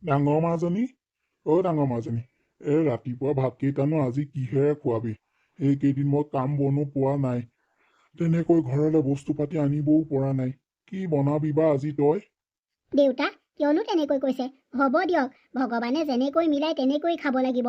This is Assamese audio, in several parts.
ডাঙৰ মাজনী, ডাঙৰ মাজনী, ৰাতিপুৱা ভাতকেইটানো আজি কিহেৰে খুৱাবি? এইকেইদিন মই কাম বনো পোৱা নাই, তেনেকৈ ঘৰলৈ বস্তু পাতি আনিবও পৰা নাই। কি বনাবি বা আজি তই? দেউতা কিয়নো তেনেকৈ কৈছে? হ'ব দিয়ক, ভগৱানে যেনেকৈ মিলাই তেনেকৈ খাব লাগিব।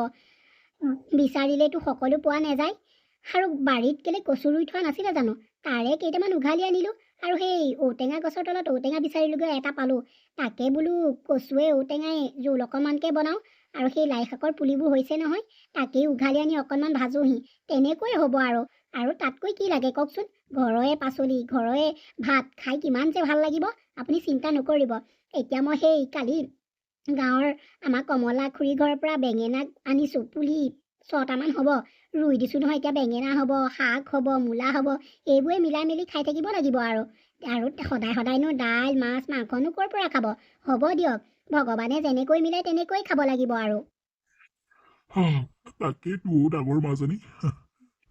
বিচাৰিলেতো সকলো পোৱা নাযায়। আৰু বাৰীত কেলে কচু ৰুই থোৱা নাছিলে জানো? তাৰে কেইটামান উঘালি আনিলোঁ। আৰু সেই ঔটেঙা গছৰ তলত ঔটেঙা বিচাৰিলোগৈ, এটা পালোঁ। তাকে বোলো কচুৱে ঔটেঙাই জোল অকণমানকৈ বনাওঁ। আৰু সেই লাই শাকৰ পুলিবোৰ হৈছে নহয়, তাকেই উঘালি আনি অকণমান ভাজোহি। তেনেকৈ হ'ব আৰু তাতকৈ কি লাগে কওকচোন? ঘৰৰে পাচলি, ঘৰৰে ভাত খাই কিমান যে ভাল লাগিব, আপুনি চিন্তা নকৰিব। এতিয়া মই সেই কালি গাঁৱৰ আমাৰ কমলা খুৰী ঘৰৰ পৰা বেঙেনা আনিছোঁ, পুলি 6টামান হ'ব। ৰুই দিছোঁ নহয়, এতিয়া বেঙেনা হ'ব, শাক হ'ব, মূলা হ'ব। এইবোৰে মিলাই মেলি খাই থাকিব লাগিব আৰু সদায় সদায়নো দাইল মাছ মাংসনো ক'ৰ পৰা খাব? হ'ব দিয়ক, ভগৱানে যেনেকৈ মিলাই তেনেকৈ খাব লাগিব আৰু। তাকেতো ডাঙৰ মাজনী,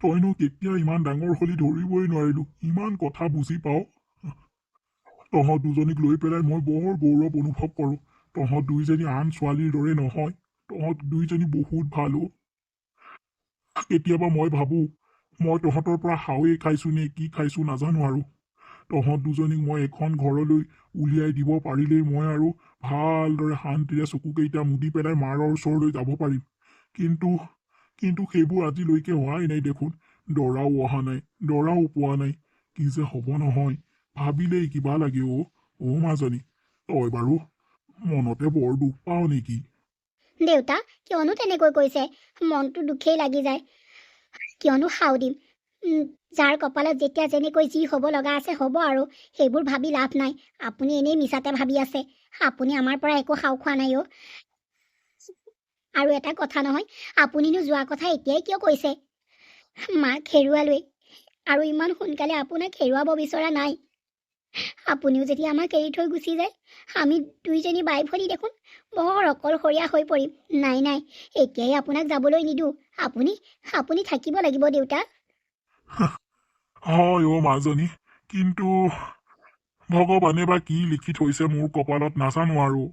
তইনো কেতিয়া ইমান ডাঙৰ হলি ধৰিবই নোৱাৰিলো। ইমান কথা বুজি পাওঁ। তহঁত দুজনীক লৈ পেলাই মই বৰ গৌৰৱ অনুভৱ কৰোঁ। তহঁত দুইজনী আন ছোৱালীৰ দৰে নহয়, তহঁত দুইজনী বহুত ভাল অ'। কেতিয়াবা মই ভাবোঁ, মই তহঁতৰ পৰা হাৱেই খাইছোঁ নে কি খাইছোঁ নাজানো আৰু। তহঁত দুজনীক মই এখন ঘৰলৈ উলিয়াই দিব পাৰিলেই মই আৰু ভালদৰে শান্তিৰে চকুকেইটা মুদি পেলাই মাৰৰ ওচৰলৈ যাব পাৰিম। কিন্তু কিন্তু সেইবোৰ আজিলৈকে হোৱাই নাই দেখোন। দৰাও অহা নাই, দৰাও পোৱা নাই। কি যে হ'ব নহয়, ভাবিলেই কিবা লাগে মাজনী। তই বাৰু মনতে বৰ দুখ পাৱ নেকি? দেউতা কিয়নো তেনেকৈ কৈছে? মনটো দুখেই লাগি যায়। কিয়নো সাও দিম? যাৰ কপালত যেতিয়া যেনেকৈ যি হ'ব লগা আছে হ'ব আৰু। সেইবোৰ ভাবি লাভ নাই। আপুনি এনেই মিছাতে ভাবি আছে। আপুনি আমাৰ পৰা একো সাও খোৱা নাই অ'। আৰু এটা কথা নহয়, আপুনিনো যোৱা কথা এতিয়াই কিয় কৈছে? মাক হেৰুৱালৈ আৰু ইমান সোনকালে আপোনাক হেৰুৱাব বিচৰা নাই। আপুনিও যদি আমাক এৰি থৈ গুচি যায়, আমি দুইজনী বাই ভনী দেখোন বৰ অকলশৰীয়া হৈ পৰিম। নাই নাই, এতিয়াই আপোনাক যাবলৈ নিদিওঁ। আপুনি থাকিব লাগিব দেউতা। হয় মাজনী, কিন্তু ভগৱানে বা কি লিখি থৈছে মোৰ কপালত নাজানো আৰু।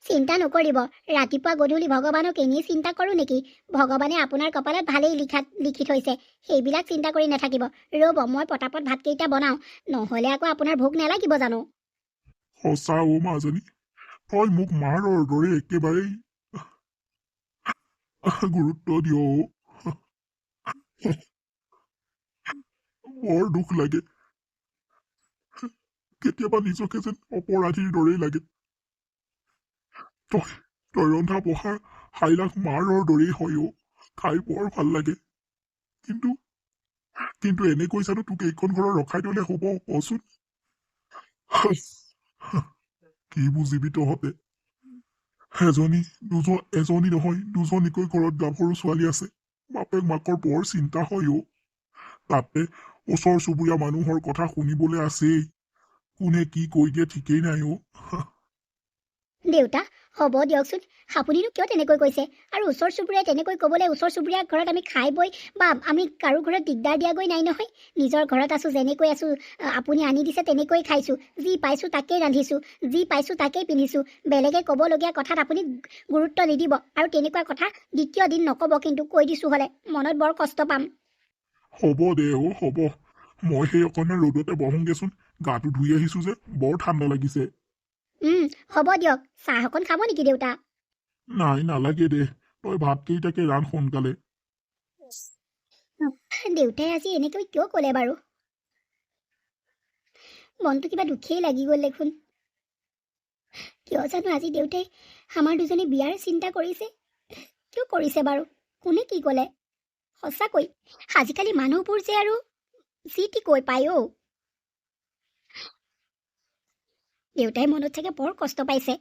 চিন্তা নকৰিব, ৰাতিপুৱা গধূলি ভগৱানক এনেই চিন্তা কৰোঁ নেকি? ভগৱানে আপোনাৰ কপালত ভালেই লিখি থৈছে, সেইবিলাক চিন্তা কৰি নাথাকিব। ৰ'ব, মই পটাপট ভাতকেইটা বনাওঁ, নহ'লে আকৌ আপোনাৰ ভোক নালাগিব জানো? সঁচা মাজনী, তই মোক মাৰৰ দৰে একেবাৰেই গুৰুত্ব দিয়। বৰ দুখ লাগে। কেতিয়াবা নিজকে যেন অপৰাধীৰ দৰেই লাগে। তই ৰন্ধা বঢ়াৰ হাইলাখ মাৰৰ দৰেই হয় খাই বৰ ভাল লাগে। কিন্তু কিন্তু এনেকৈ জানো তোক এইখন ঘৰত ৰখাই থলে হ'ব কচোন? কি বুজিবি তহঁতে? এজনী নহয় দুজনীকৈ ঘৰত গাভৰু ছোৱালী আছে। বাপেক মাকৰ বৰ চিন্তা হয় তাতে ওচৰ চুবুৰীয়া মানুহৰ কথা শুনিবলৈ আছেই। কোনে কি কৈ দিয়ে ঠিকেই নাই দেউতা হ'ব দিয়কচোন, আপুনিনো কিয় তেনেকৈ কৈছে? আৰু ওচৰ চুবুৰীয়াই তেনেকৈ ক'বলৈ, ওচৰ চুবুৰীয়াৰ ঘৰত আমি খাই বৈ বা আমি কাৰো ঘৰত দিগদাৰ দিয়াগৈ নাই নহয়। নিজৰ ঘৰত আছোঁ, যেনেকৈ আছোঁ, আপুনি আনি দিছে তেনেকৈ খাইছোঁ। যি পাইছোঁ তাকেই ৰান্ধিছোঁ, যি পাইছোঁ তাকেই পিন্ধিছোঁ। বেলেগে ক'বলগীয়া কথাত আপুনি গুৰুত্ব নিদিব, আৰু তেনেকুৱা কথা দ্বিতীয় দিন নক'ব, কিন্তু কৈ দিছোঁ হ'লে মনত বৰ কষ্ট পাম। হ'ব দে হ'ব। মই সেই অকণমান ৰ'দতে বহোংগেচোন, গাটো ধুই আহিছোঁ যে বৰ ঠাণ্ডা লাগিছে। হ'ব দিয়ক, চাহ অকণ খাব নেকি দেউতা? নাই নালাগে দে, তই ভাতকেইটাকে ৰান্ধ সোনকালে। দেউতাই আজি এনেকৈ কিয় ক'লে বাৰু? মনটো কিবা দুখেই লাগি গ'ল দেখোন। কিয় জানো আজি দেউতাই আমাৰ দুজনী বিয়াৰ চিন্তা কৰিছে? কিয় কৰিছে বাৰু? কোনে কি ক'লে? সঁচাকৈ আজিকালি মানুহবোৰ যে আৰু যি টি কৈ পায় দেউতাই মনত চাগে বৰ কষ্ট পাইছে।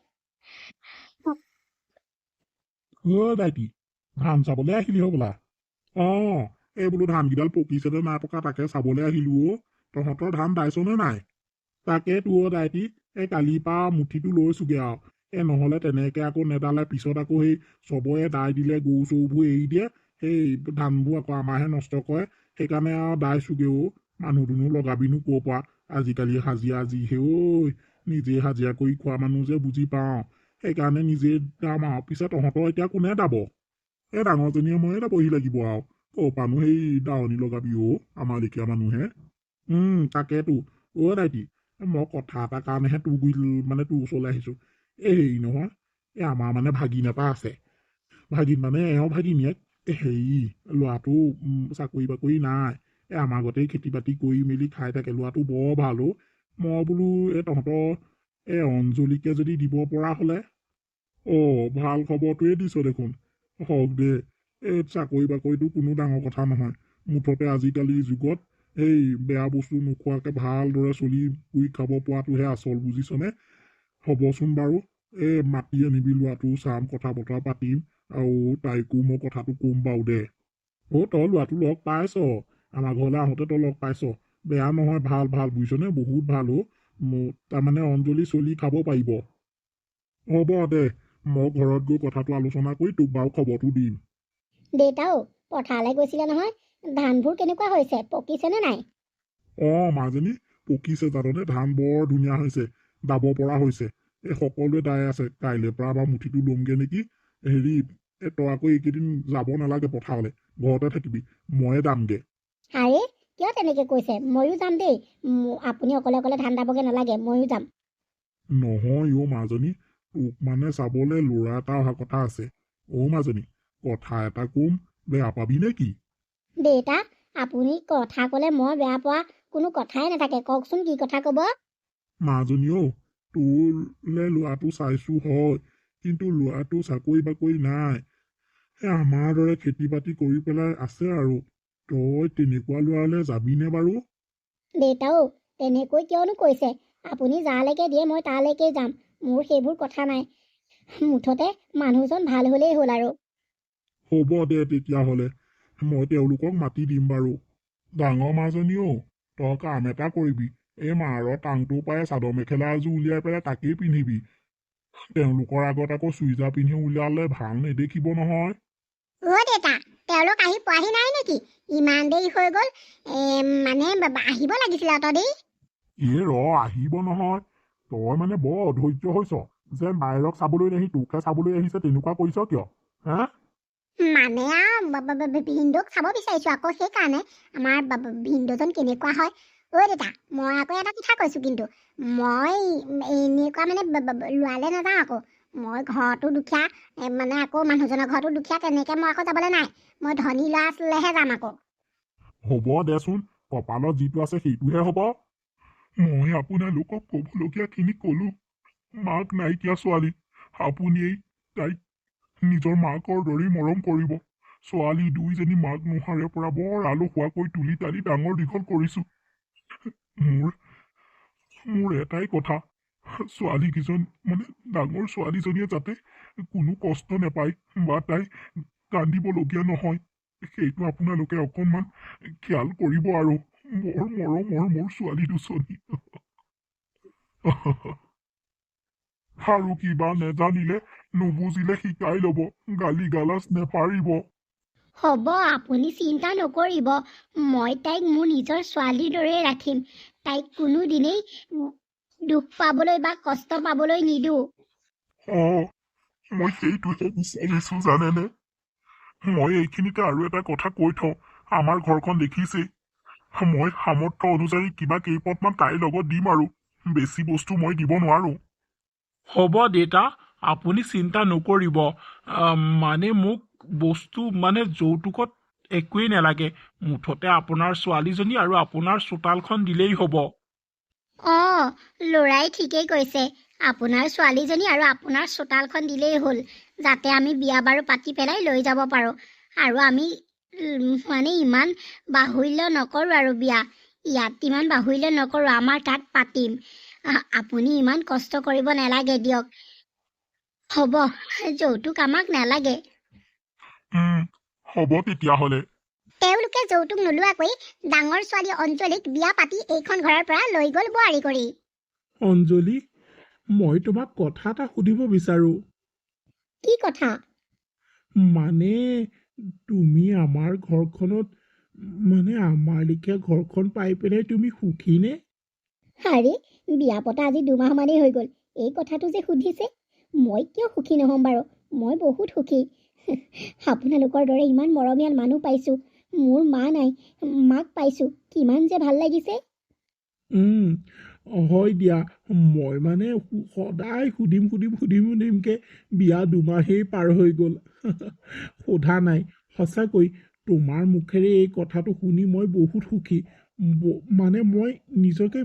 দাইটি, ধান চাবলৈ আহিলি হ'বলা? এই বোলো ধানকেইডাল পকিছে নে নাই পকা তাকে চাবলৈ আহিলো তহঁতৰ ধান দাইছনে নাই? তাকে দাইটি, এই কালিৰ পৰা মুঠিটো লৈছোগে আৰু। নহ'লে তেনেকে আকৌ নেদালে পিছত আকৌ সেই চবৰে দাই দিলে, গৰু চৰুবোৰ এৰি দিয়ে, সেই ধানবোৰ আকৌ আমাৰহে নষ্ট কৰে। সেইকাৰণে আৰু দাইছোগে মানুহ দুনুহ লগাবিনো ক'ৰ পৰা? আজিকালি হাজিৰা যিহে নিজে হাজিৰা কৰি খোৱা মানুহ যে বুজি পাওঁ। সেইকাৰণে নিজে দাম আৰু পিছত তহঁতৰ এতিয়া কোনে দাব ডাঙৰজনীয়ে ময়ে দাবহি লাগিব আৰু ক'ৰপানো সেই দাৱনী লগাবি আমাৰ লেখীয়া মানুহে তাকেতো নাইটি মই কথা এটাৰ কাৰণেহে তোৰ ওচৰলৈ আহিছোঁ হেৰি নহয় আমাৰ মানে ভাগিন এটা আছে ভাগিন মানে এওঁ ভাগিনীয়েক হেৰি ল'ৰাটো চাকৰি বাকৰি নাই আমাৰ আগতেই খেতি বাতি কৰি মেলি খাই থাকে ল'ৰাটো বৰ ভাল মই বোলো তহঁতৰ অঞ্জলিকে যদি দিব পৰা হ'লে ভাল খবৰটোৱে দিছ দেখোন হওক দে চাকৰি বাকৰিটো কোনো ডাঙৰ কথা নহয় মুঠতে আজিকালিৰ যুগত এই বেয়া বস্তু নোখোৱাকে ভালদৰে চলি পুৰি খাব পৰাটোহে আচল বুজিছনে হ'বচোন বাৰু মাতি আনিবি ল'ৰাটো চাম কথা বতৰা পাতিম আৰু তাইকো মই কথাটো ক'ম বাৰু দে তই ল'ৰাটো লগ পাইছ আমাৰ ঘৰলৈ আহোঁতে তই লগ পাইছ বেয়া নহয় ভাল ভাল বুজিছনে বহুত ভাল তাৰমানে অঞ্জলি চলি খাব পাৰিব হ'ব দে মই ঘৰত গৈ কথাটো আলোচনা কৰি তোক বাৰু খবৰটো দিম দেউতাও পথাৰলৈ গৈছিলে নহয় ধানবোৰ কেনেকুৱা হৈছে পকিছেনে নাই মাজনী পকিছে জাননে ধান বৰ ধুনীয়া হৈছে দাব পৰা হৈছে সকলোৱে দাই আছে কাইলৈৰ পৰা আমাৰ মুঠিটো লমগে নেকি হেৰি তই আকৌ এইকেইদিন যাব নালাগে পথাৰলৈ ঘৰতে থাকিবি ময়ে দামগে আৰে কিয় তেনেকৈ কৈছে ময়ো যাম দেই আপুনি অকলে অকলে ধান দাবগে নালাগে ময়ো যাম নহয় মাজনী তোক মানে চাবলৈ ল'ৰা এটা অহা কথা আছে মাজনী কথা এটা কম বেয়া পাবি নে কি দেউতা আপুনি কথা ক'লে মই বেয়া পোৱা কোনো কথাই নাথাকে কওকচোন কি কথা ক'ব মাজনী তোৰলে ল'ৰাটো চাইছো হয় কিন্তু ল'ৰাটো চাকৰি বাকৰি নাই আমাৰ দৰে খেতি বাতি কৰি পেলাই আছে আৰু তই তেনেকুৱা ল'ৰালে যাবিনে বাৰু দেউতাও তেনেকৈ কিয়নো কৈছে আপুনি যালৈকে দিয়ে মই তালৈকে যাম মোৰ সেইবোৰ কথা নাই মুঠতে মানুহজন ভাল হ'লেই হ'ল আৰু হ'ব দে তেতিয়াহ'লে মই তেওঁলোকক মাতি দিম বাৰু ডাঙৰ মাজনী তই কাম এটা কৰিবি মাৰৰ টাংটো পাই চাদৰ মেখেলা এযোৰ উলিয়াই পেলাই তাকেই পিন্ধিবি তেওঁলোকৰ আগত আকৌ চুইজাৰ পিন্ধি উলিয়ালে ভাল নেদেখিব নহয় দেউতা তেওঁলোক আহি পোৱাহি নাই নেকি ইমান দেৰি হৈ গ'ল মানে আহিব লাগিছিলে দেই আহিব নহয় তই মানে বৰ অধৈৰ্য হৈছ যে মায়েৰক চাবলৈ নাহি তোকহে চাবলৈ আহিছে তেনেকুৱা কৰিছ কিয় হা মানে ভিনদৌক চাব বিচাৰিছো আকৌ সেইকাৰণে আমাৰ ভিনদৌজন কেনেকুৱা হয় দেউতা মই আকৌ এটা কথা কৈছো কিন্তু মই এনেকুৱা মানে লোৱালে নাযাওঁ আকৌ মই ঘৰতো দুখীয়া মানে আকৌ মানুহজনৰ ঘৰতো দুখীয়া তেনেকে মই আকৌ যাবলৈ নাই মই ধনী ল'ৰা আছিলেহে যাম আকৌ হ'ব দেচোন কপালত যিটো আছে সেইটোহে হ'ব মই আপোনালোকক ক'বলগীয়াখিনি ক'লো মাক নাইকিয়া ছোৱালী আপুনিয়েই তাইক নিজৰ মাকৰ দৰেই মৰম কৰিব ছোৱালী দুইজনী মাক নোহাৰে পৰা বৰ আলসুৱাকৈ তুলি তালি ডাঙৰ দীঘল কৰিছো মোৰ এটাই কথা ছোৱালীকেইজন মানে ডাঙৰ ছোৱালীজনীয়ে যাতে কোনো কষ্ট নাপায় বা তাই কান্দিবলগীয়া নহয় সেইটো আপোনালোকে অকণমান খিয়াল কৰিব আৰু বৰ মৰমৰ মোৰ ছোৱালী দুজনী আৰু কিবা নেজানিলে নুবুজিলে শিকাই ল'ব গালি গালাজ নেপাৰিব হ'ব আপুনি চিন্তা নকৰিব মই তাইক মোৰ নিজৰ ছোৱালীৰ দৰে ৰাখিম তাইক কোনোদিনেই দুখ পাবলৈ বা কষ্ট পাবলৈ নিদিওঁ মই সেইটোহে বিচাৰিছো জানেনে মই এইখিনিতে আৰু এটা কথা কৈ থওঁ আমাৰ ঘৰখন দেখিছেই মই সামৰ্থ্য অনুযায়ী কিবা কেইপদমান তাইৰ লগত দিম আৰু বেছি বস্তু মই দিব নোৱাৰো হ'ব দেউতা আপুনি চিন্তা নকৰিব মানে মোক বস্তু মানে যৌতুকত একোৱেই নালাগে মুঠতে আপোনাৰ ছোৱালীজনী আৰু আপোনাৰ চোতালখন দিলেই হ'ব ল'ৰাই ঠিকেই কৈছে আপোনাৰ ছোৱালীজনী আৰু আপোনাৰ চোতালখন দিলেই হ'ল যাতে আমি বিয়া বাৰু পাতি পেলাই লৈ যাব পাৰোঁ আৰু আমি মানে ইমান বাহুল্য নকৰোঁ আৰু বিয়া ইয়াত ইমান বাহুল্য নকৰোঁ আমাৰ তাত পাতিম আপুনি ইমান কষ্ট কৰিব নালাগে দিয়ক হ'ব যৌতুক আমাক নালাগে হ'ব তেতিয়াহ'লে তেওঁলোকে যৌতুক নোলোৱাকৈ ডাঙৰ ছোৱালী অঞ্জলিক বিয়া পাতি এইখন ঘৰৰ পৰা লৈ গ'ল বোৱাৰী কৰি অঞ্জলি মই তোমাক কথা এটা সুধিব বিচাৰো কি কথা মানে তুমি আমাৰ ঘৰখনত মানে আমাৰ লেখীয়া ঘৰখন পাই পিনে তুমি সুখী নে আৰে বিয়া পতা আজি 2 মাহ মানেই হৈ গ'ল এই কথাটো যে সুধিছে মই কিয় সুখী নহ'ম বাৰু? মই বহুত সুখী। আপোনালোকৰ দৰে ইমান মৰমীয়াল মানুহ পাইছোঁ। মোৰ মা নাই, মাক পাইছোঁ। কিমান যে ভাল লাগিছে। হয় দিয়া, মই মানে সদায় সুধিমকে বিয়া দুমাহেই পাৰ হৈ গ'ল। সোধা নাই। সঁচাকৈ তোমাৰ মুখেৰে এই কথাটো শুনি মই বহুত সুখী। মানে মই নিজকে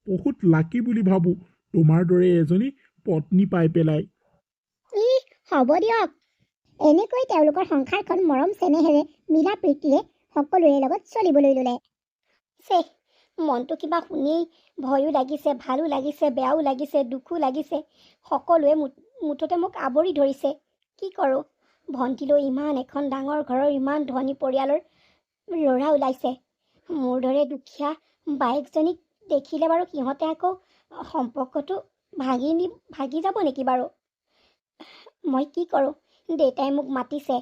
বহুত লাকি বুলি ভাবোঁ, তোমাৰ দৰে এজনী পত্নী পাই পেলাই। হ'ব দিয়ক। এনেকৈ তেওঁলোকৰ সংসাৰখন মৰম চেনেহেৰে মিলা প্ৰীতিৰে সকলোৰে লগত চলিবলৈ ল'লে। মনটো কিবা শুনি ভয়ো লাগিছে, ভালো লাগিছে, বেয়াও লাগিছে, দুখো লাগিছে। সকলোৱে মুঠতে মোক আৱৰি ধৰিছে। কি কৰোঁ? ভণ্টিলৈ ইমান এখন ডাঙৰ ঘৰৰ ইমান ধনী পৰিয়ালৰ ল'ৰা ওলাইছে। মোৰ দৰে দুখীয়া বায়েকজনীক দেখিলে বাৰু সিহঁতে আকৌ সম্পৰ্কটো ভাগি যাব নেকি বাৰু? মই কি কৰোঁ? দেউতাই মোক মাতিছে।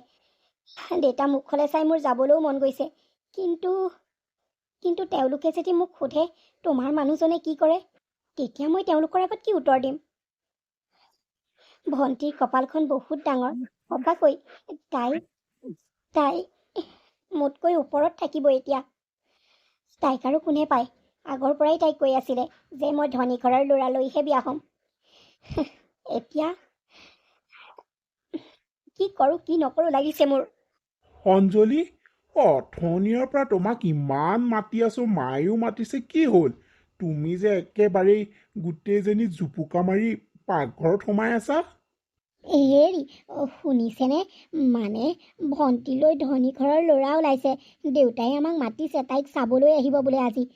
দেউতা মুখলৈ চাই মোৰ যাবলৈও মন গৈছে। কিন্তু তেওঁলোকে যদি মোক সোধে তোমাৰ মানুহজনে কি কৰে, তেতিয়া মই তেওঁলোকৰ আগত কি উত্তৰ দিম? ভণ্টিৰ কপালখন বহুত ডাঙৰ। সঁচাকৈ তাই মোতকৈ ওপৰত থাকিব এতিয়া। তাইক আৰু কোনে পায়? আগৰ পৰাই তাইক কৈ আছিলে যে মই ধনী ঘৰৰ ল'ৰালৈহে বিয়া হ'ম। এতিয়া কি কৰোঁ কি নকৰোঁ লাগিছে মোৰ। অঞ্জলি, অথনিৰ পৰা তোমাক ইমান মাতি আছোঁ, মায়েও মাতিছে, কি হ'ল? তুমি যে একেবাৰেই গোটেইজনী জুপুকা মাৰি পাকঘৰত সোমাই আছা। হেৰি শুনিছেনে? মানে ভণ্টিলৈ ধনী ঘৰৰ ল'ৰা ওলাইছে। দেউতাই আমাক মাতিছে তাইক চাবলৈ আহিব বোলে আজি।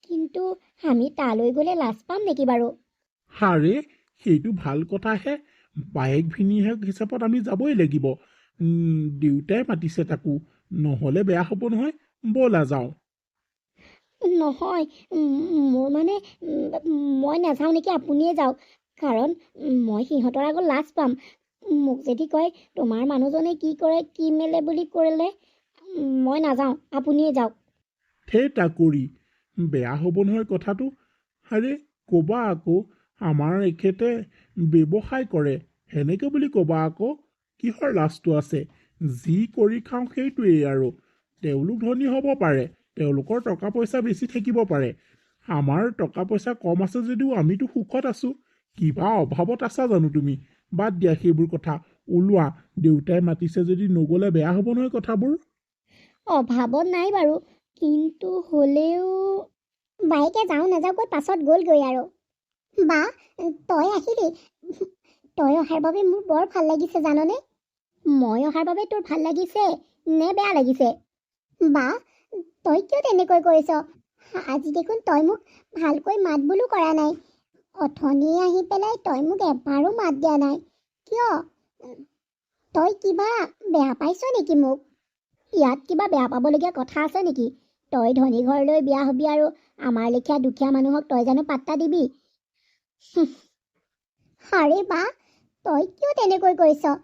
কিন্তু আমি তালৈ গ'লে লাজ পাম নেকি বাৰু? আৰে, সেইটো ভাল কথাহে। বায়েক ভিনীহিয়েক হিচাপত আমি যাবই লাগিব। দেউতাই মাতিছে তাকো, নহ'লে বেয়া হ'ব নহয়। ব'লা যাওঁ। নহয়, মোৰ মানে মই নাযাওঁ নেকি, আপুনিয়ে যাওক। কাৰণ মই সিহঁতৰ আগত লাজ পাম। মোক যদি কয় তোমাৰ মানুহজনে কি কৰে কি মেলে বুলি ক'লে মই নাযাওঁ, আপুনিয়ে যাওক। সেই তাকৰি, বেয়া হ'ব নহয় কথাটো। আৰে, ক'বা আকৌ আমাৰ এখেতে ব্যৱসায় কৰে, সেনেকে বুলি ক'বা আকৌ। কিহৰ লাজটো আছে? যি কৰি খাওঁ সেইটোৱেই আৰু। তেওঁলোক ধনী হ'ব পাৰে, তেওঁলোকৰ টকা পইচা বেছি থাকিব পাৰে। আমাৰ টকা পইচা কম আছে যদিও আমিতো সুখত আছোঁ। কিবা অভাৱত আছা জানো তুমি? বাদ দিয়া সেইবোৰ কথা। ওলোৱা, দেউতাই মাতিছে যদি নগ'লে বেয়া হ'ব নহয় কথাবোৰ। অভাৱত নাই বাৰু, কিন্তু হ'লেও বাইকে যাওঁ নাযাওঁকৈ পাছত গ'লগৈ আৰু। বা, তই আহিলি। তই অহাৰ বাবে মোৰ বৰ ভাল লাগিছে জাননে? মই অহাৰ বাবে তোৰ ভাল লাগিছে নে বেয়া লাগিছে? বা, তই কিয় তেনেকৈ কৰিছ? আজি দেখোন তই মোক ভালকৈ মাত বোলো কৰা নাই। অথনিয়ে আহি পেলাই তই মোক এবাৰো মাত দিয়া নাই। কিয়? তই কিবা বেয়া পাইছ নেকি মোক? ইয়াত কিবা বেয়া পাবলগীয়া কথা আছে নেকি? তই ধনী ঘৰলৈ বিয়া হবি আৰু আমাৰ লেখীয়া দুখীয়া মানুহক তই জানো পাত্তা দিবি? আৰে বা, তই কিয় তেনেকৈ কৰিছ?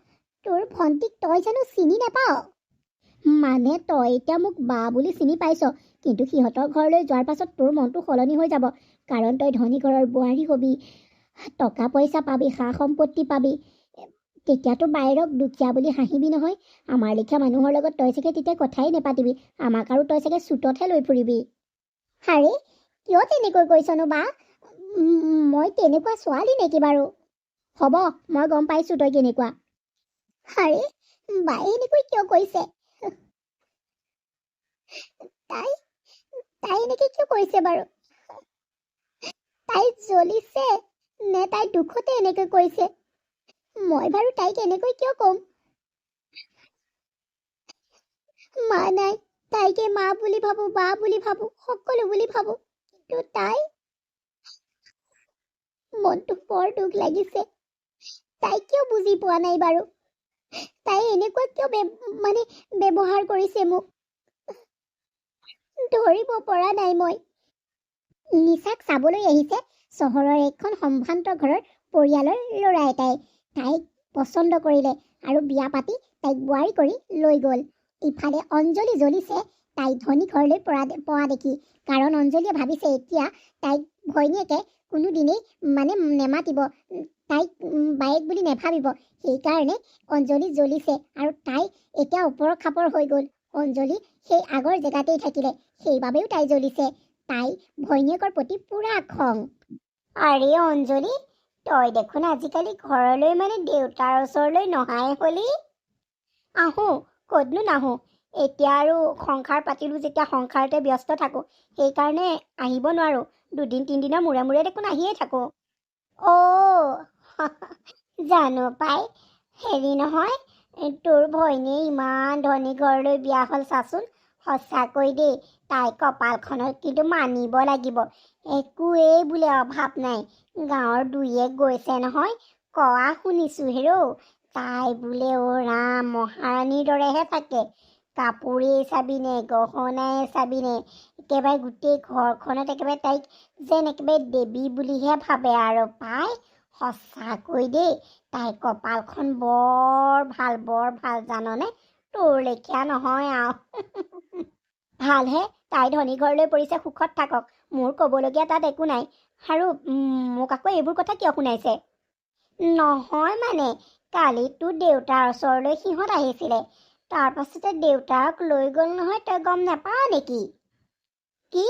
তোৰ ভণ্টিক তই জানো চিনি নাপাৱ? মানে তই এতিয়া মোক বা বুলি চিনি পাইছ, কিন্তু সিহঁতৰ ঘৰলৈ যোৱাৰ পাছত তোৰ মনটো সলনি হৈ যাব। কাৰণ তই ধনী ঘৰৰ বোৱাৰী হবি, টকা পইচা পাবি, সা সম্পত্তি পাবি। তেতিয়াতো বায়েৰক দুখীয়া বুলি হাঁহিবি নহয়। আমাৰ লেখীয়া মানুহৰ লগত তই চাগে তেতিয়া কথাই নেপাতিবি। আমাক আৰু তই চাগে চুটতহে লৈ ফুৰিবি। আৰে, কিয় তেনেকৈ কৈছনো বা? মই তেনেকুৱা ছোৱালী নেকি বাৰু? হ'ব, মই গম পাইছোঁ তই কেনেকুৱা। আৰে, বায়ে এনেকৈ কিয় কৈছে? তাই এনেকৈ কিয় কৰিছে বাৰু? তাই জ্বলিছে নে তাই দুখতে এনেকৈ কৰিছে? মই বাৰু তাইক এনেকৈ কিয় ক'ম? মা নাই, তাইকে মা বুলি ভাবোঁ, বা বুলি ভাবোঁ, সকলো বুলি ভাবোঁ। কিন্তু মনটো বৰ দুখ লাগিছে। তাই কিয় বুজি পোৱা নাই বাৰু? তাই এনেকুৱা কিয় ব্যৱহাৰ কৰিছে মোক? ধৰিব পৰা নাই মই। নিচাক চাবলৈ আহিছে চহৰৰ এখন সম্ভ্ৰান্ত ঘৰৰ পৰিয়ালৰ ল'ৰা এটাই। তাইক পচন্দ কৰিলে আৰু বিয়া পাতি তাইক বোৱাৰী কৰি লৈ গ'ল। ইফালে অঞ্জলি জ্বলিছে তাই ধনী ঘৰলৈ পোৱা দেখি। কাৰণ অঞ্জলীয়ে ভাবিছে এতিয়া তাইক ভৈনীয়েকে কোনোদিনেই মানে নেমাতিব, তাইক বায়েক বুলি নেভাবিব। সেইকাৰণে অঞ্জলি জ্বলিছে আৰু তাই এতিয়া ওপৰ খাপৰ হৈ গ'ল। অঞ্জলি সেই আগৰ জেগাতেই থাকিলে, সেইবাবেও তাই জ্বলিছে। তাই ভৈনীয়েকৰ প্ৰতি পুৰা খং। আৰে অঞ্জলি, তই দেখোন আজিকালি ঘৰলৈ মানে দেউতাৰ ওচৰলৈ নহাই হলি। আহোঁ, ক'তনো নাহোঁ। এতিয়া আৰু সংসাৰ পাতিলোঁ যেতিয়া সংসাৰতে ব্যস্ত থাকোঁ, সেইকাৰণে আহিব নোৱাৰোঁ। 2-3 দিনৰ মূৰে মূৰে দেখোন আহিয়ে থাকোঁ। জানো পাই, হেৰি নহয়, তোৰ ভৈনীয়ে ইমান ধনী ঘৰলৈ বিয়া হ'ল চাচোন। সঁচাকৈ দেই, তাই কপালখনত কিন্তু মানিব লাগিব। একোৱেই বোলে অভাৱ নাই। গাঁৱৰ 2-1 গৈছে নহয়, কোৱা শুনিছোঁ হেৰৌ। তাই বোলে ৰাম মহাৰাণীৰ দৰেহে থাকে। কাপোৰেই চাবিনে, গহনাই চাবিনে, একেবাৰে গোটেই ঘৰখনত একেবাৰে তাইক যেন একেবাৰে দেৱী বুলিহে ভাবে আৰু পাই। সঁচাকৈ দেই, তাই কপালখন বৰ ভাল জাননে, তোৰ লেখীয়া নহয় আৰু। ভালহে, তাই ধনী ঘৰলৈ পৰিছে, সুখত থাকক। মোৰ ক'বলগীয়া তাত একো নাই। আৰু মোক আকৌ এইবোৰ কথা কিয় শুনাইছে? নহয় মানে, কালি তোৰ দেউতাৰ ওচৰলৈ সিহঁত আহিছিলে। তাৰপাছতে দেউতাক লৈ গ'ল নহয়, তই গম নাপাৱ নেকি? কি?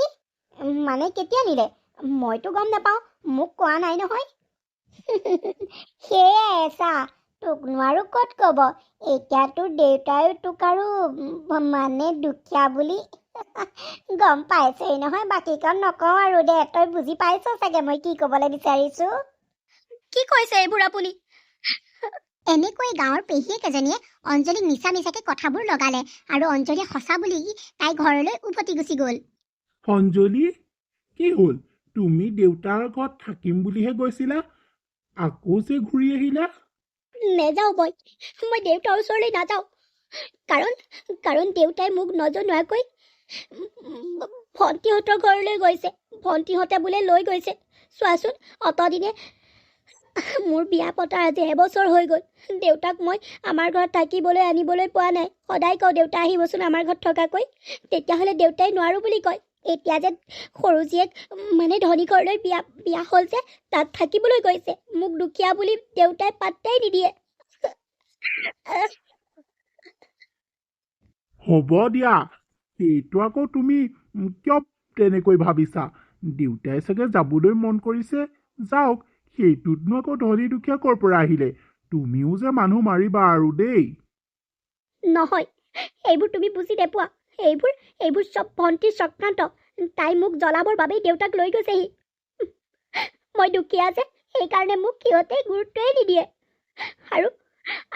মানে কেতিয়া নিলে? মইতো গম নাপাওঁ, মোক কোৱা নাই নহয়। সেয়াই চা, তোকনো আৰু ক'ত ক'ব। এতিয়া তোৰ দেউতায়ো তোক আৰু মানে দুখীয়া বুলি গম পাইছেই নহয়। বাকীকণ নকওঁ আৰু দে, তই বুজি পাইছ চাগে মই কি ক'বলৈ বিচাৰিছোঁ। কি কৈছে এইবোৰ আপুনি? এনেকৈ গাঁৱৰ পেহীয়েক এজনীয়ে অঞ্জলীক মিছাকে কথাবোৰ লগালে আৰু অঞ্জলীয়ে সঁচা বুলি তাই ঘৰলৈ উভতি গুচি গ'ল। অঞ্জলি, কি হ'ল? তুমি দেউতাৰ ঘৰত থাকিম বুলিহে গৈছিলা, আকৌ যে ঘূৰি আহিলা? নেযাওঁ, মই দেউতাৰ ওচৰলৈ নাযাওঁ। কাৰণ দেউতাই মোক নজনোৱাকৈ ভণ্টিহঁতৰ ঘৰলৈ গৈছে। ভণ্টিহঁতে বোলে লৈ গৈছে। চোৱাচোন, অতদিনে মোৰ বিয়া পতা আজি এবছৰ হৈ গ'ল। দেউতাক মই আমাৰ ঘৰত থাকিবলৈ আনিবলৈ পোৱা নাই। সদায় কওঁ দেউতা আহিবচোন আমাৰ ঘৰত থকাকৈ, তেতিয়াহ'লে দেউতাই নোৱাৰোঁ বুলি কয়। এতিয়া যে সৰু জীয়েক মানে ধনী ঘৰলৈ বিয়া হ'ল যে, তাত থাকিবলৈ গৈছে। মোক দুখীয়া বুলি দেউতাই পাত্তাই নিদিয়ে। হ'ব দিয়া, সেইটো আকৌ তুমি কিয় তেনেকৈ ভাবিছা? দেউতাই চাগে যাবলৈ মন কৰিছে, যাওক। সেইটোতনো আকৌ ধনী দুখীয়া ক'ৰ পৰা আহিলে? তুমিও যে মানুহ মাৰিবা আৰু দেই। নহয়, এইবোৰ তুমি বুজি নোপোৱা। এইবোৰ চব ভণ্টিৰ চক্ৰান্ত। তাই মোক জ্বলাবৰ বাবেই দেউতাক লৈ গৈছেহি। মই দুখীয়া যে, সেইকাৰণে মোক সিহঁতে গুৰুত্বই নিদিয়ে।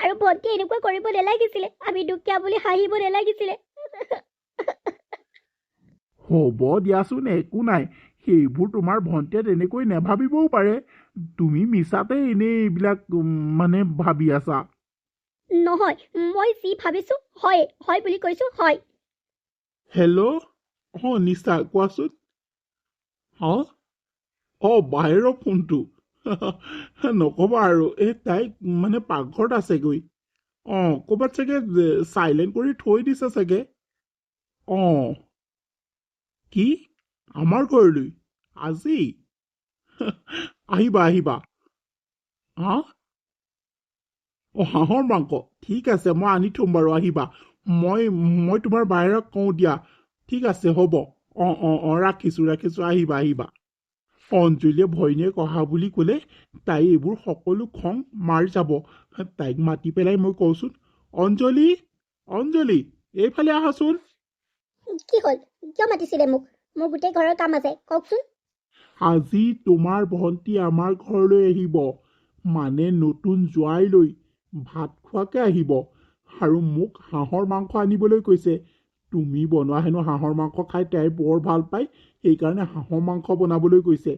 আৰু ভণ্টি এনেকুৱা কৰিব নালাগিছিলে। আমি দুখীয়া বুলি হাঁহিব নালাগিছিলে। হ'ব দিয়াচোন, একো নাই। সেইবোৰ তোমাৰ ভণ্টিয়ে তেনেকৈ নেভাবিবও পাৰে। তুমি মিছাতে এনেই এইবিলাক মানে ভাবি আছা। নহয়, মই যি ভাবিছোঁ হয় বুলি কৈছোঁ, হয়। হেল্ল', নিশা, কোৱাচোন। বাহিৰৰ ফোনটো। নক'বা আৰু, তাইক মানে পাকঘৰত আছেগৈ। ক'ৰবাত চাগে চাইলেণ্ট কৰি থৈ দিছে চাগে। কি? আমাৰ ঘৰলৈ আজি? আহিবা। হাঁহৰ মাংস ঠিক আছে, মই আনি থ'ম বাৰু, আহিবা। মই তোমাৰ বাহিৰত কওঁ দিয়া। ঠিক আছে, হ'ব। ৰাখিছোঁ, আহিবা। অঞ্জলীয়ে ভৈনীয়েক অহা বুলি ক'লে তাই এইবোৰ সকলো খং মাৰ যাব। তাইক মাতি পেলাই মই কওঁচোন, অঞ্জলি, এইফালে আহাচোন। কি হ'ল? কিয় মাতিছিলে মোক? মোৰ গোটেই ঘৰৰ কাম আছে, কওকচোন। আজি তোমাৰ ভণ্টি আমাৰ ঘৰলৈ আহিব, মানে নতুন জোৱাই লৈ ভাত খোৱাকে আহিব। আৰু মোক হাঁহৰ মাংস আনিবলৈ কৈছে। তুমি বনোৱা হেনো হাঁহৰ মাংস খাই তাই বৰ ভাল পায়, সেইকাৰণে হাঁহৰ মাংস বনাবলৈ কৈছে।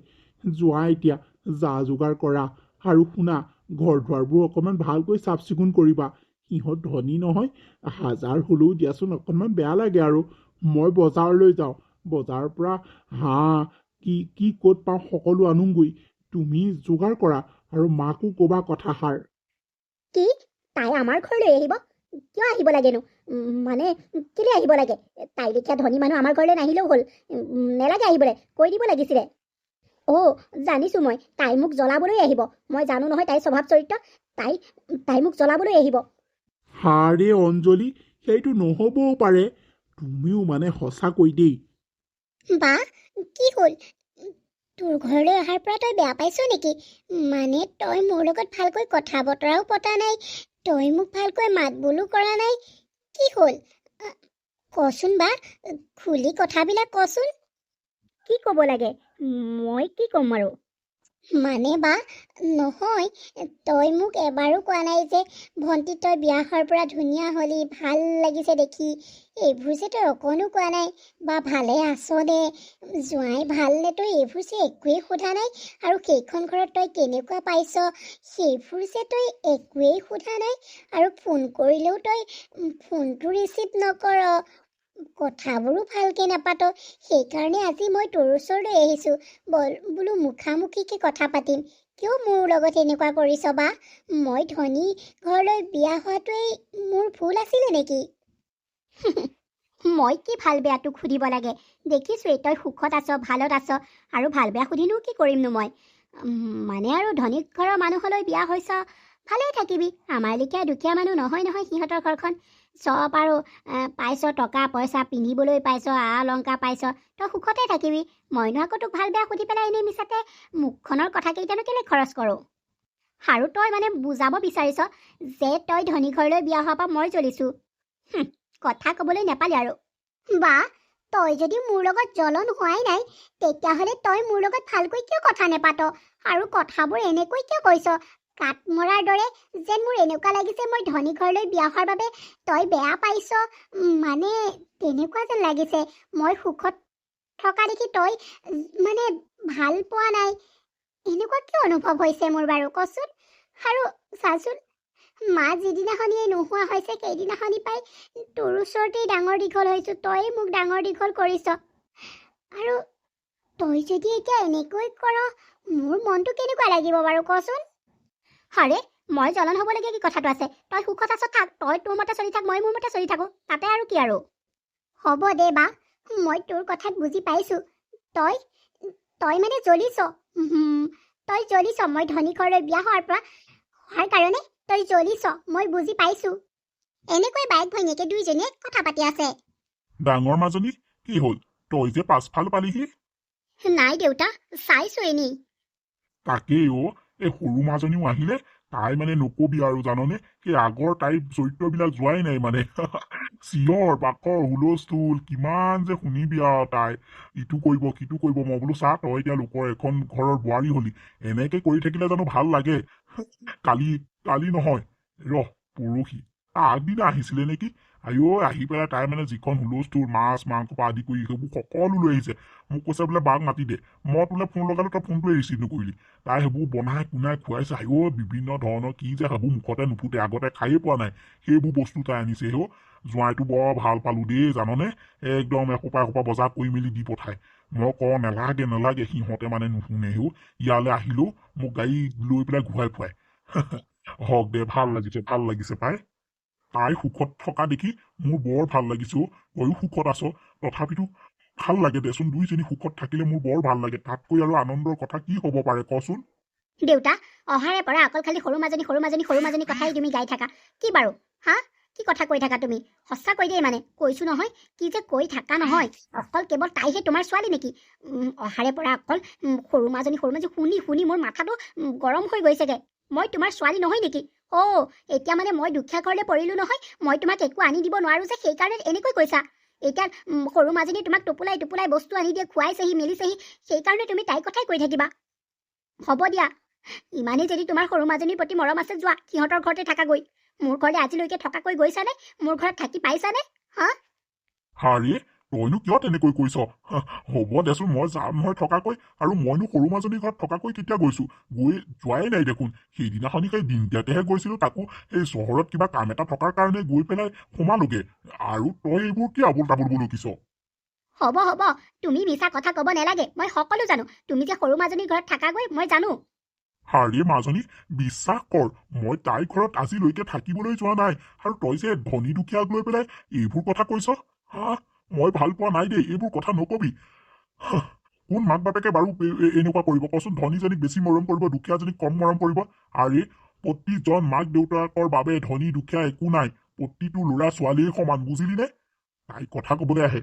যোৱা এতিয়া, যা যোগাৰ কৰা। আৰু শুনা, ঘৰ দুৱাৰবোৰ অকণমান ভালকৈ চাফ চিকুণ কৰিবা। সিহঁত ধনী নহয়, হাজাৰ হ'লেও দিয়াচোন অকণমান বেয়া লাগে আৰু। মই বজাৰলৈ যাওঁ, বজাৰৰ পৰা হাঁহ কি ক'ত পাওঁ সকলো আনোগৈ। তুমি যোগাৰ কৰা আৰু মাকো ক'বা কথাষাৰ। কি? তাই আমাৰ ঘৰলৈ আহিব? কিয় আহিব লাগেনো? মানে কেলৈ আহিব লাগে? তাই লেখীয়া ধনী মানুহ আমাৰ ঘৰলৈ নাহিলেও হ'ল। নেলাগে আহিবলৈ, কৈ দিব লাগিছিলে। অ' জানিছোঁ মই, তাই মোক জ্বলাবলৈ আহিব। মই জানো নহয় তাইৰ স্বভাৱ চৰিত্ৰ। তাই মোক জ্বলাবলৈ আহিব। হাৰে অঞ্জলি, সেইটো নহ'বও পাৰে। তুমিও মানে সঁচাকৈ দেই। বা কি হ'ল? তোৰ ঘৰলৈ অহাৰ পৰা তই বেয়া পাইছ নেকি? মানে তই মোৰ লগত ভালকৈ কথা বতৰাও পতা নাই, তই মোক ভালকৈ মাত বোলো কৰা নাই। কি হ'ল? কচোন বা, খুলি কথাবিলাক কচোন। কি ক'ব লাগে? মই কি ক'ম আৰু? মানে বা নহয়, তই মোক এবাৰো কোৱা নাই যে ভণ্টি তই বিয়া হোৱাৰ পৰা ধুনীয়া হ'লি, ভাল লাগিছে দেখি। এইবোৰ যে তই অকণো কোৱা নাই। বা ভালে আছনে, জোঁৱাই ভালনে, তই এইবোৰ যে একোৱেই সোধা নাই। আৰু সেইখন ঘৰত তই কেনেকুৱা পাইছ সেইবোৰ যে তই একোৱেই সোধা নাই। আৰু ফোন কৰিলেও তই ফোনটো ৰিচিভ নকৰ, কথাবোৰো ভালকৈ নাপাত। সেইকাৰণে আজি মই তোৰ ওচৰলৈ আহিছোঁ, বোলো মুখামুখিকৈ কথা পাতিম। কিয় মোৰ লগত এনেকুৱা কৰিছ বা? মই ধনী ঘৰলৈ বিয়া হোৱাটোৱেই মোৰ ভুল আছিলে নেকি? মই কি ভাল বেয়া তোক সুধিব লাগে? দেখিছোৱেই তই সুখত আছ, ভালত আছ, আৰু ভাল বেয়া সুধিনো কি কৰিমনো মই? মানে আৰু ধনী ঘৰৰ মানুহলৈ বিয়া হৈছ, ভালেই থাকিবি। আমাৰ লেখীয়া দুখীয়া মানুহ নহয় নহয় সিহঁতৰ ঘৰখন। চব আৰু পাইছ, টকা পইচা পিন্ধিবলৈ পাইছ, অলংকাৰ পাইছ, তই সুখতে থাকিবি। মইনো আকৌ তোক ভাল বেয়া সুধি পেলাই এনেই মিছাতে মুখখনৰ কথাকেইটানো কেলৈ খৰচ কৰোঁ? আৰু তই মানে বুজাব বিচাৰিছ যে তই ধনী ঘৰলৈ বিয়া হোৱাৰ পৰা মই জ্বলিছোঁ। কথা ক'বলৈ নেপালি আৰু। বা তই যদি মোৰ লগত জ্বলন হোৱাই নাই, তেতিয়াহ'লে তই মোৰ লগত ভালকৈ কিয় কথা নেপাত? আৰু কথাবোৰ এনেকৈ কিয় কৈছ? কাট মৰাৰ দৰে, যেন মোৰ এনেকুৱা লাগিছে মই ধনী ঘৰলৈ বিয়া হোৱাৰ বাবে তই বেয়া পাইছ। মানে তেনেকুৱা যেন লাগিছে। মই সুখত থকা দেখি তই মানে ভাল পোৱা নাই। এনেকুৱা কিয় অনুভৱ হৈছে মোৰ বাৰু কচোন? আৰু চাচোন, মা যিদিনাখনিয়ে নোহোৱা হৈছে সেইদিনাখনি পাই তোৰ ওচৰতেই ডাঙৰ দীঘল হৈছোঁ। তই মোক ডাঙৰ দীঘল কৰিছ। আৰু তই যদি এতিয়া এনেকৈ কৰ, মোৰ মনটো কেনেকুৱা লাগিব বাৰু কচোন? আৰে মই জ্বলন হ'বলগীয়া কি কথাটো আছে? তই সুখত আছ থাক, তই তোৰ মতে চলি থাক, মই মোৰ মতে চলি থাকোঁ, তাতে আৰু কি আৰু? হ'ব দে বা, মই তোৰ কথাত বুজি পাইছোঁ। তই মানে জ্বলিছ। তই জ্বলিছ মই ধনী ঘৰলৈ বিয়া হোৱাৰ কাৰণে তই জ্বলিছ, মই বুজি পাইছোঁ। এনেকৈ বাইক ভৈনীয়েকে দুইজনীয়ে কথা পাতি আছে। ডাঙৰ মাজনী, কি হ'ল? তই যে পাছফাল পালিহি। নাই দেউতা, চাইছোঁ এনেই। তাকেই এই সৰু মাজনীও আহিলে। তাই মানে নকবি আৰু জাননে, সেই আগৰ তাইৰ চৰিত্ৰবিলাক যোৱাই নাই মানে। চিঞৰ বাখৰ হুলস্থুল কিমান যে শুনিবি আৰু তাই ইটো কৰিব সিটো কৰিব। মই বোলো চা, তই এতিয়া লোকৰ এখন ঘৰৰ বোৱাৰী হলি, এনেকে কৰি থাকিলে জানো ভাল লাগে? কালি নহয়, পৰহি আগদিনা আহিছিলে নেকি। আহি পেলাই তাই মানে যিখন হুলস্থুল, মাছ মাংস পৰা আদি কৰি সেইবোৰ সকলো লৈ আহিছে। মোক কৈছে বোলে বাক মাতি দে। মই তোলে ফোন লগালো, তই ফোনটোৱে ৰিচিভ নকৰিলি। তাই সেইবোৰ বনাই কুনাই খুৱাইছে। বিভিন্ন ধৰণৰ কি যে সেইবোৰ মুখতে নুফুটে, আগতে খায়ে পোৱা নাই সেইবোৰ বস্তু তাই আনিছে। জোঁৱাইটো বৰ ভাল পালো দেই জাননে, একদম এসোপা বজাৰ কৰি মেলি দি পঠায়। মই কওঁ নেলাগে, সিহঁতে মানে নুশুনে। ইয়ালৈ আহিলেও মোক গাড়ী লৈ পেলাই ঘূৰাই ফুৱাই। হওক দে, ভাল লাগিছে পাই। তাই সুখত থকা দেখি মোৰ বৰ ভাল লাগিছে। তইও সুখত আছ, তথাপিতো ভাল লাগে দেচোন। দুইজনী সুখত থাকিলে মোৰ বৰ ভাল লাগে। তাতকৈ আৰু আনন্দৰ কথা কি হ'ব পাৰে কচোন? দেউতা, অহাৰে পৰা অকল খালি সৰু মাজনী কথাই তুমি গাই থাকা। কি বাৰু কি কথা কৈ থাকা তুমি? সঁচাকৈ দেই, মানে কৈছোঁ নহয়, কি যে কৈ থাকা নহয়। অকল কেৱল তাইহে তোমাৰ ছোৱালী নেকি? অহাৰে পৰা অকল সৰু মাজনী শুনি মোৰ মাথাটো গৰম হৈ গৈছেগে। মই তোমাৰ ছোৱালী নহয় নেকি? এতিয়া মানে মই দুখীয়া ঘৰলৈ পৰিলোঁ নহয়, মই তোমাক একো আনি দিব নোৱাৰোঁ যে সেইকাৰণে এনেকৈ কৈছা। এতিয়া সৰু মাজনী তোমাক টোপোলাই বস্তু আনি দিয়ে, খুৱাইছেহি মেলিছেহি, সেইকাৰণে তুমি তাইৰ কথাই কৈ থাকিবা। হ'ব দিয়া, ইমানেই যদি তোমাৰ সৰু মাজনীৰ প্ৰতি মৰম আছে, যোৱা সিহঁতৰ ঘৰতে থাকাগৈ। মোৰ ঘৰলৈ আজিলৈকে থকাকৈ গৈছানে? মোৰ ঘৰত থাকি পাইছানে? হাৰে, তইনো কিয় তেনেকৈ কৈছ? হ'ব দেচোন, মই যাম নহয় থকাকৈ। আৰু মইনো সৰু মাজনীৰ ঘৰত থকাকৈ কেতিয়া গৈছো? যোৱাই নাই দেখোন। সেইদিনাখনি সেই দিনতিয়াতেহে গৈছিলো, তাকো এই চহৰত কিবা কাম এটা থকাৰ কাৰণে গৈ পেলাই সোমালোগে। আৰু তই এইবোৰ কি আবোল তাবোল বলকিছ? হ'ব, তুমি মিছা কথা ক'ব নালাগে। মই সকলো জানো। তুমি যে সৰু মাজনীৰ ঘৰত থাকাগৈ মই জানো। হাৰে মাজনী, বিশ্বাস কৰ, মই তাইৰ ঘৰত আজিলৈকে থাকিবলৈ যোৱা নাই, আৰু তই যে ধনী দুখীয়াক লৈ পেলাই এইবোৰ কথা কৈছ। হা, মই ভাল পোৱা নাই দেই, এইবোৰ কথা নকবি। হাহ, কোন মাক বাপেকে বাৰু এনেকুৱা কৰিব কচোন? ধনীজনীক বেছি মৰম কৰিব, দুখীয়াজনীক কম মৰম কৰিব? আৰে, প্ৰতিজন মাক দেউতাকৰ বাবে ধনী দুখীয়া একো নাই, প্ৰতিটো ল'ৰা ছোৱালীয়ে সমান, বুজিলিনে? তাই কথা কবলৈ আহে।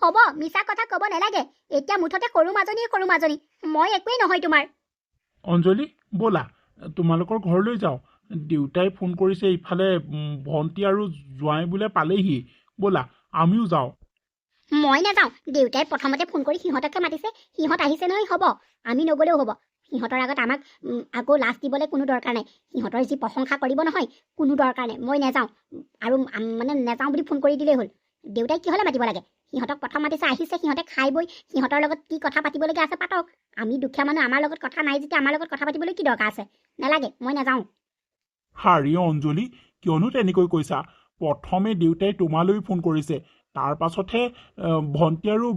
হ'ব, মিছা কথা ক'ব নালাগে। এতিয়া মুঠতে সৰু মাজনী, মই একোৱেই নহয় তোমাৰ। অঞ্জলি, ব'লা তোমালোকৰ ঘৰলৈ যাওঁ। দেউতাই ফোন কৰিছে, ইফালে ভণ্টি আৰু জোঁৱাই বোলে পালেহি। ব'লা আমিও যাওঁ। মই নাযাওঁ। দেউতাই প্ৰথমতে ফোন কৰি সিহঁতকে মাতিছে, সিহঁত আহিছে নহয়। হ'ব, আমি নগ'লেও হ'ব। সিহঁতৰ আগত আমাক আকৌ লাজ দিবলৈ কোনো দৰকাৰ নাই। সিহঁতৰ যি প্ৰশংসা কৰিব নহয়, কোনো দৰকাৰ নাই। মই নাযাওঁ, আৰু মানে নাযাওঁ বুলি ফোন কৰি দিলেই হ'ল। দেউতাই কিহলৈ মাতিব লাগে? সিহঁতক প্ৰথম মাতিছে, আহিছে, সিহঁতে খাই বৈ সিহঁতৰ লগত কি কথা পাতিবলগীয়া আছে পাতক। আমি দুখীয়া মানুহ, আমাৰ লগত কথা নাই যেতিয়া আমাৰ লগত কথা পাতিবলৈ কি দৰকাৰ আছে? নালাগে, মই নাযাওঁ। হাৰি অঞ্জলি, কিয়নো তেনেকৈ কৈছা? প্ৰথমে দেউতাই তোমালৈ ফোন কৰিছে, তাৰ পাছতহে ভণ্টি আৰু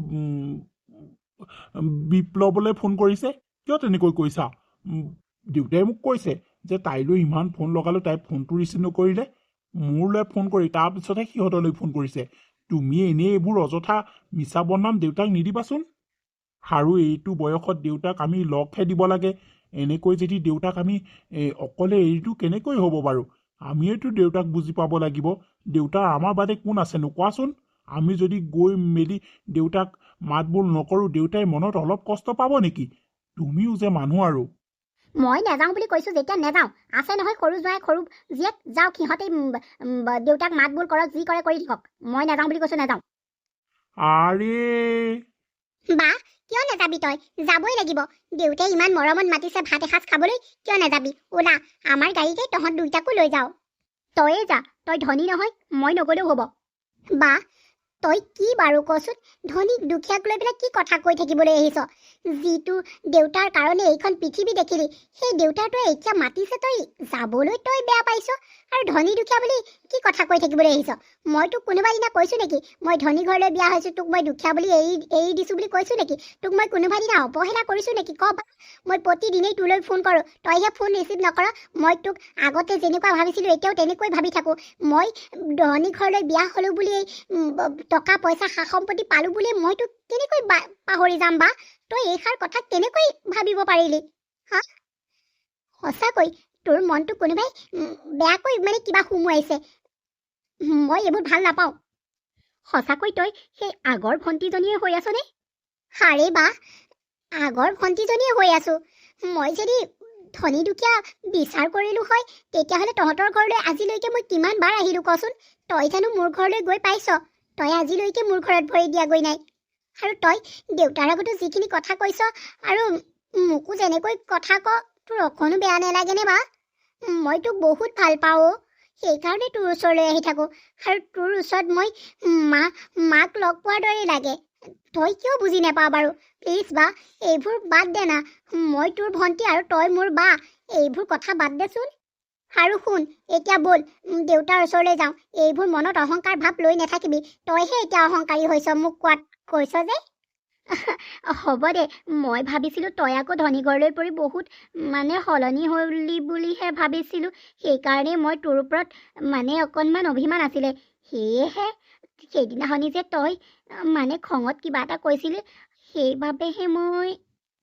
বিপ্লৱলৈ ফোন কৰিছে। কিয় তেনেকৈ কৈছা? দেউতাই মোক কৈছে যে তাইলৈ ইমান ফোন লগালোঁ, তাই ফোনটো ৰিচিভ নকৰিলে। মোৰলৈ ফোন কৰি তাৰপিছতহে সিহঁতলৈ ফোন কৰিছে। তুমি এনেই এইবোৰ অযথা মিছা বদনাম দেউতাক নিদিবাচোন। আৰু এইটো বয়সত দেউতাক আমি লগহে দিব লাগে। এনেকৈ যদি দেউতাক আমি অকলে এৰিটো কেনেকৈ হ'ব বাৰু? আমিয়েতো দেউতাক বুজি পাব লাগিব। দেউতাৰ আমাৰ বাদে কোন আছেনো কোৱাচোন? আমি যদি গৈ মেলি দেউতাক মাত বোল নকৰোঁ, দেউতাই মনত অলপ কষ্ট পাব নেকি? তুমিও যে মানুহ আৰু। মই নাযাওঁ বুলি কৈছোঁ যেতিয়া নাযাওঁ। আছে নহয় সৰু জোঁৱাই, সৰু জীয়েক, যাওক সিহঁতে দেউতাক মাত বোল কৰক, যি কৰে কৰি থাকক। মই নাযাওঁ বুলি কৈছোঁ, নাযাওঁ। আৰে বা, কিয় নাযাবি তই? যাবই লাগিব। দেউতাই ইমান মৰমত মাতিছে ভাত এসাঁজ খাবলৈ, কিয় নাযাবি? ওলা, আমাৰ গাড়ীতে তহঁত দুইটাকো লৈ যাওঁ। তয়ে যা, তই ধনী নহয়, মই নগ'লেও হ'ব। বা, তই কি বাৰু কচোন? ধনী দুখীয়াক লৈ পেলাই কি কথা কৈ থাকিবলৈ আহিছ? যিটো দেউতাৰ কাৰণে এইখন পৃথিৱী দেখিলি, সেই দেউতাৰটোৱে এতিয়া মাতিছে, তই যাবলৈ তই বেয়া পাইছ? আৰু ধনী দুখীয়া বুলি কি কথা কৈ থাকিবলৈ আহিছ? মই তোক কোনোবা দিনা কৈছোঁ নেকি মই ধনী ঘৰলৈ বিয়া হৈছোঁ, তোক মই দুখীয়া বুলি এৰি দিছোঁ বুলি কৈছোঁ নেকি? তোক মই কোনোবা দিনা অৱহেলা কৰিছোঁ নেকি? ক বা। মই প্ৰতিদিনেই তোলৈ ফোন কৰোঁ, তইহে ফোন ৰিচিভ নকৰ। মই তোক আগতে যেনেকুৱা ভাবিছিলোঁ এতিয়াও তেনেকৈ ভাবি থাকোঁ। মই ধনী ঘৰলৈ বিয়া হ'লোঁ বুলি টকা পইচা সা সম্পত্তি পালোঁ বুলি মই তোক কেনেকৈ পাহৰি যাম বা? তই এইষাৰ কথা কেনেকৈ ভাবিব পাৰিলি? হা, সঁচাকৈ তোৰ মনটো কোনোবাই বেয়াকৈ মানে কিবা সুমুৱাইছে। মই এইবোৰ ভাল নাপাওঁ। সঁচাকৈ তই সেই আগৰ ভণ্টিজনীয়ে হৈ আছনে? হাৰে বা, আগৰ ভণ্টিজনীয়ে হৈ আছোঁ। মই যদি ধনী দুখীয়া বিচাৰ কৰিলোঁ হয়, তেতিয়াহ'লে তহঁতৰ ঘৰলৈ আজিলৈকে মই কিমান বাৰ আহিলোঁ কচোন? তই জানো মোৰ ঘৰলৈ গৈ পাইছ? তই আজিলৈকে মোৰ ঘৰত ভৰি দিয়াগৈ নাই। আৰু তই দেউতাৰ আগতো যিখিনি কথা কৈছ, আৰু মোকো যেনেকৈ কথা ক, তোৰ অকণো বেয়া নালাগেনে বা? মই তোক বহুত ভাল পাওঁ। সেইকাৰণে তোৰ ওচৰলৈ আহি থাকোঁ, আৰু তোৰ ওচৰত মই মাক লগ পোৱাৰ দৰেই লাগে। তই কিয় বুজি নাপাৱ বাৰু? প্লিজ বা, এইবোৰ বাদ দে না। মই তোৰ ভণ্টি আৰু তই মোৰ বা। এইবোৰ কথা বাদ দেচোন। আৰু শুন, এতিয়া ব'ল দেউতাৰ ওচৰলৈ যাওঁ। এইবোৰ মনত অহংকাৰ ভাৱ লৈ নাথাকিবি। তইহে এতিয়া অহংকাৰী হৈছ, মোক কোৱাত কৈছ যে। হ'ব দে, মই ভাবিছিলোঁ তই আকৌ ধনী ঘৰলৈ পৰি বহুত মানে সলনি হ'লি বুলিহে ভাবিছিলোঁ। সেইকাৰণে মই তোৰ ওপৰত মানে অকণমান অভিমান আছিলে। সেয়েহে সেইদিনাখনি যে তই মানে খঙত কিবা এটা কৈছিলি, সেইবাবেহে মই।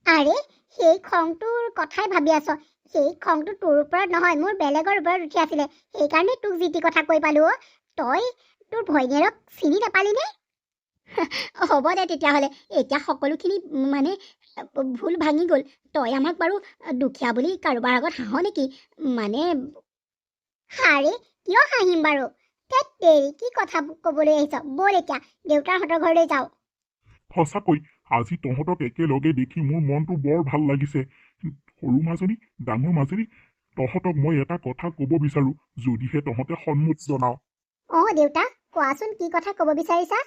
আৰে, সেই খংটোৰ কথাই ভাবি আছ? সেই খংটো তোৰ ওপৰত নহয়, মোৰ বেলেগৰ ওপৰত উঠি আছিলে। সেইকাৰণে তোক যি টি কথা কৈ পালোঁ। তই তোৰ ভৈনীয়েৰক চিনি নাপালিনে? হ'ব দে তেতিয়াহ'লে, এতিয়া সকলোখিনি মানে ভুল ভাঙি গ'ল। তই আমাক বাৰু দুখীয়া বুলি কাৰোবাৰ আগত হাঁহ নেকি? মানে হাৰে, কিয় হাঁহিম বাৰু? ধেৎ তেৰি, কি কথা ক'বলৈ আহিছ? ব'ল এতিয়া দেউতাৰহঁতৰ ঘৰলৈ যাওঁ। সঁচাকৈ আজি তহঁতক একেলগে দেখি মোৰ মনটো বৰ ভাল লাগিছে। সৰু মাজনী, ডাঙৰ মাজনী, তহঁতক মই এটা কথা ক'ব বিচাৰোঁ, যদিহে তহঁতে সন্মত জনাও। অঁ দেউতা, কোৱাচোন কি কথা ক'ব বিচাৰিছা?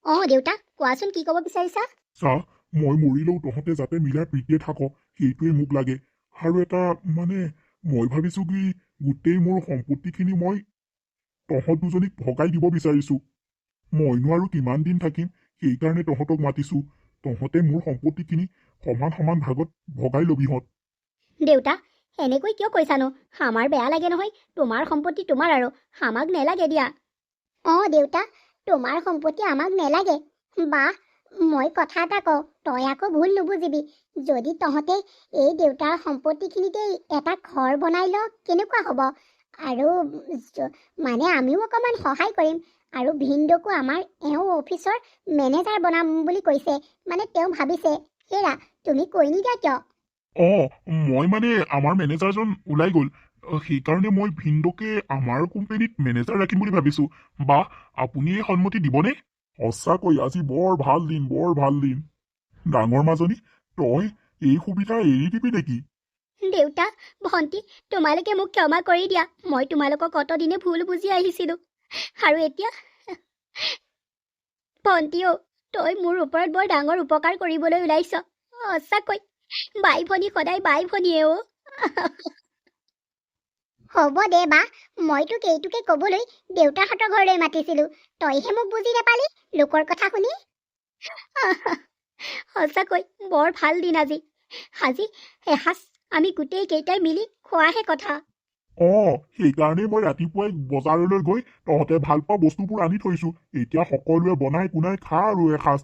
অঁ দেউতা, কোৱাচোন কি ক'ব বিচাৰিছা? চা, মই মৰিলেও তহঁতে যাতে মিলা প্ৰীতিয়ে থাক, সেইটোৱে মোক লাগে। আৰু এটা মানে মই ভাবিছোঁ কি, গোটেই মোৰ সম্পত্তিখিনি মই তহঁত দুজনীক ভগাই দিব বিচাৰিছোঁ। মইনো আৰু কিমান দিন থাকিম, সেইকাৰণে তহঁতক মাতিছোঁ। তহঁতে মোৰ সম্পত্তিখিনি সমান সমান ভাগত ভগাই ল'বিহঁত। দেউতা এনেকৈ কিয় কৈছানো? আমাৰ বেয়া লাগে নহয়। তোমাৰ সম্পত্তি তোমাৰ আৰু আমাক নেলাগে দিয়া। অঁ দেউতা, তোমাৰ সম্পত্তি আমাক নেলাগে। বা মই কথা এটা কওঁ, তই আকৌ ভুল নুবুজিবি। যদি তহঁতে এই দেউতাৰ সম্পত্তিখিনিতে এটা ঘৰ বনাই ল কেনেকুৱা হ'ব? আৰু মানে আমিও অকণমান সহায় কৰিম। আৰু ভিনদকো আমাৰ এওঁ অফিচৰ মেনেজাৰ বনাম বুলি কৈছে। মানে তেওঁ ভাবিছে। হেৰা, তুমি কৈ নিদিয়া কিয়? মই মানে আমাৰ মেনেজাৰজন ওলাই গ'ল, সেইকাৰণে মই ভিনদকে আমাৰ কোম্পানীত মেনেজাৰ ৰাখিম বুলি ভাবিছো। বা আপুনি এই সন্মতি দিবনে? সঁচাকৈ আজি বৰ ভাল দিন, বৰ ভাল দিন। ডাঙৰ মাজনী, তই এই সুবিধা এৰি দিবি নেকি? দেউতা, ভণ্টি, তোমালোকে মোক ক্ষমা কৰি দিয়া। মই তোমালোকক অতদিনে ভুল বুজি আহিছিলো। আৰু এতিয়া ভণ্টিও, তই মোৰ ওপৰত বৰ ডাঙৰ উপকাৰ কৰিবলৈ ওলাইছ। সঁচাকৈ বাই ভনী সদায় বাই ভনীয়ে অ'। হ'ব দে বা, মই তোক এইটোকে ক'বলৈ দেউতাহঁতৰ ঘৰলৈ মাতিছিলো। তইহে মোক বুজি নাপালি লোকৰ কথা শুনি। সঁচাকৈ বৰ ভাল দিন আজি। আজি এসাঁজ আমি গোটেই কেইটাই মিলি খোৱাহে কথা। সেইকাৰণে মই ৰাতিপুৱাই বজাৰলৈ গৈ তহঁতে ভাল পোৱা বস্তুবোৰ আনি থৈছো। এতিয়া সকলোৱে বনাই কুনাই খা আৰু এসাঁজ।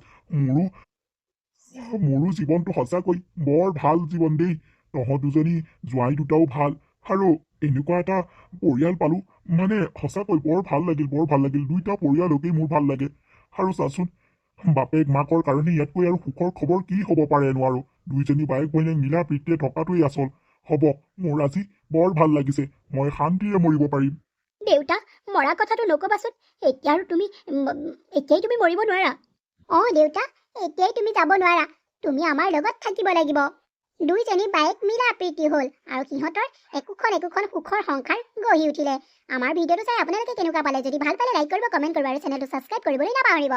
মোৰো জীৱনটো সঁচাকৈ বৰ ভাল জীৱন দেই। তহঁত দুজনী জোৱাই দুটাও ভাল, আৰু এনেকুৱা এটা পৰিয়াল পালো। মানে সঁচাকৈ বৰ ভাল লাগিল, বৰ ভাল লাগিল। দুইটা পৰিয়ালকেই মোৰ ভাল লাগে। আৰু চাচোন, বাপেক মাকৰ কাৰণে ইয়াতকৈ আৰু সুখৰ খবৰ কি হ'ব পাৰে নোৱাৰো। দুইজনী বায়েক ভনীয়েক মিলা প্ৰীতিৰে থকাটোৱেই আচল। হ'ব, মোৰ আজি বৰ ভাল লাগিছে। মই শান্তিৰে মৰিব পাৰিম। দেউতা, মৰা কথাটো নকবাচোন। এতিয়াই তুমি মৰিব নোৱাৰা। দেউতা, এতিয়াই তুমি যাব নোৱাৰা। তুমি আমাৰ লগত থাকিব লাগিব। দুইজনী বায়েক মিলা প্ৰীতি হ'ল আৰু সিহঁতৰ একোখন সুখৰ সংসাৰ গঢ়ি উঠিলে। আমাৰ ভিডিঅ'টো চাই আপোনালোকে কেনেকুৱা পালে? যদি ভাল পালে লাইক কৰিব, কমেণ্ট কৰিব আৰু চেনেলটো ছাবস্ক্ৰাইব কৰিবলৈ নাপাহৰিব।